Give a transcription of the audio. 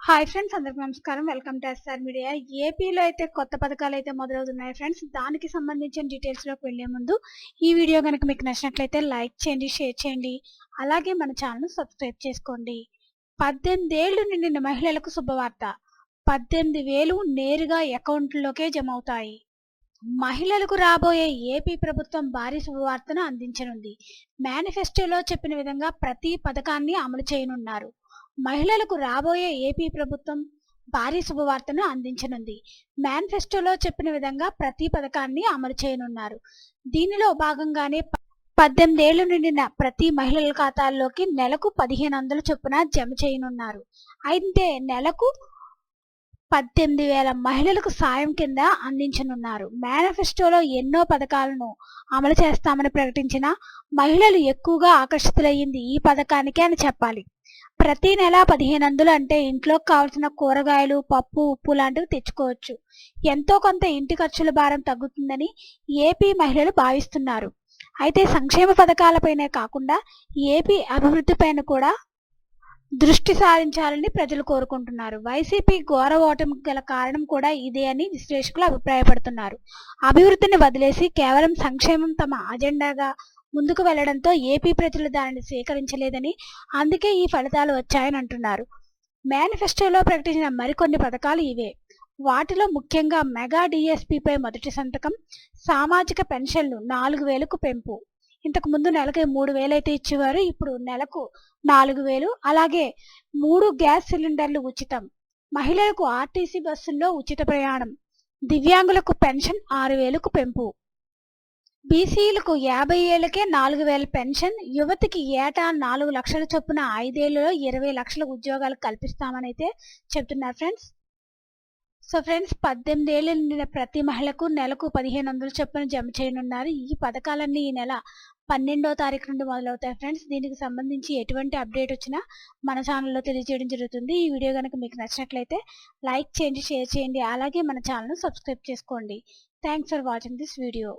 Hi friends, అందరికీ నమస్కారం. Welcome to SR media. ఏపీలో అయితే కొత్త పథకాలు అయితే మొదలవుతున్నాయి ఫ్రెండ్స్. దానికి సంబంధించిన డీటెయిల్స్లోకి వెళ్లే ముందు ఈ వీడియో కనుక మీకు నచ్చినట్లయితే లైక్ చేయండి, షేర్ చేయండి, అలాగే మన ఛానల్ సబ్స్క్రైబ్ చేసుకోండి. 18 ఏళ్లు నిండిన మహిళలకు శుభవార్త. 18,000 నేరుగా అకౌంట్లోకే జమ అవుతాయి. మహిళలకు రాబోయే ఏపీ ప్రభుత్వం భారీ శుభవార్తను అందించనుంది. మేనిఫెస్టోలో చెప్పిన విధంగా ప్రతి పథకాన్ని అమలు చేయనున్నారు. మహిళలకు రాబోయే ఏపీ ప్రభుత్వం భారీ శుభవార్తను అందించనుంది. మేనిఫెస్టోలో చెప్పిన విధంగా ప్రతి పథకాన్ని అమలు చేయనున్నారు. దీనిలో భాగంగానే 18 ఏళ్లు నిండిన ప్రతి మహిళల ఖాతాల్లోకి నెలకు 1,500 చొప్పున జమ చేయనున్నారు. అయితే నెలకు 18,000 మహిళలకు సాయం కింద అందించనున్నారు. మేనిఫెస్టోలో ఎన్నో పథకాలను అమలు చేస్తామని ప్రకటించిన మహిళలు ఎక్కువగా ఆకర్షితులయ్యింది ఈ పథకానికే అని చెప్పాలి. ప్రతి నెల 1,500 అంటే ఇంట్లోకి కావాల్సిన కూరగాయలు, పప్పు, ఉప్పు లాంటివి తెచ్చుకోవచ్చు. ఎంతో కొంత ఇంటి ఖర్చుల భారం తగ్గుతుందని ఏపీ మహిళలు భావిస్తున్నారు. అయితే సంక్షేమ పథకాలపైనే కాకుండా ఏపీ అభివృద్ధిపైన కూడా దృష్టి సారించాలని ప్రజలు కోరుకుంటున్నారు. వైసీపీ ఘోర ఓటమికి గల కారణం కూడా ఇదే అని విశ్లేషకులు అభిప్రాయపడుతున్నారు. అభివృద్ధిని వదిలేసి కేవలం సంక్షేమం తమ అజెండాగా ముందుకు వెళ్లడంతో ఏపీ ప్రజలు దానిని స్వీకరించలేదని, అందుకే ఈ ఫలితాలు వచ్చాయని అంటున్నారు. మేనిఫెస్టోలో ప్రకటించిన మరికొన్ని పథకాలు ఇవే. వాటిలో ముఖ్యంగా మెగా డిఎస్పీపై మొదటి సంతకం, సామాజిక పెన్షన్లు 4,000కు పెంపు. ఇంతకు ముందు నెలకి 3,000 అయితే ఇచ్చేవారు, ఇప్పుడు నెలకు 4,000. అలాగే 3 గ్యాస్ సిలిండర్లు ఉచితం, మహిళలకు ఆర్టీసీ బస్సుల్లో ఉచిత ప్రయాణం, దివ్యాంగులకు పెన్షన్ 6,000కు పెంపు, బీసీలకు 50 ఏళ్లకే 4,000 పెన్షన్, యువతికి ఏటా 4 లక్షల చొప్పున 5 ఏళ్లలో 20 లక్షల ఉద్యోగాలు కల్పిస్తామని అయితే చెప్తున్నారు ఫ్రెండ్స్. సో ఫ్రెండ్స్, 18 ఏళ్లు నిండిన ప్రతి మహిళకు నెలకు 1,500 చొప్పున జమ చేయనున్నారు. ఈ పథకాలన్నీ ఈ నెల 12వ తారీఖు నుండి మొదలవుతాయి ఫ్రెండ్స్. దీనికి సంబంధించి ఎటువంటి అప్డేట్ వచ్చినా మన ఛానల్లో తెలియజేయడం జరుగుతుంది. ఈ వీడియో కనుక మీకు నచ్చినట్లయితే లైక్ చేయండి, షేర్ చేయండి, అలాగే మన ఛానల్ను సబ్స్క్రైబ్ చేసుకోండి. Thanks for watching this video.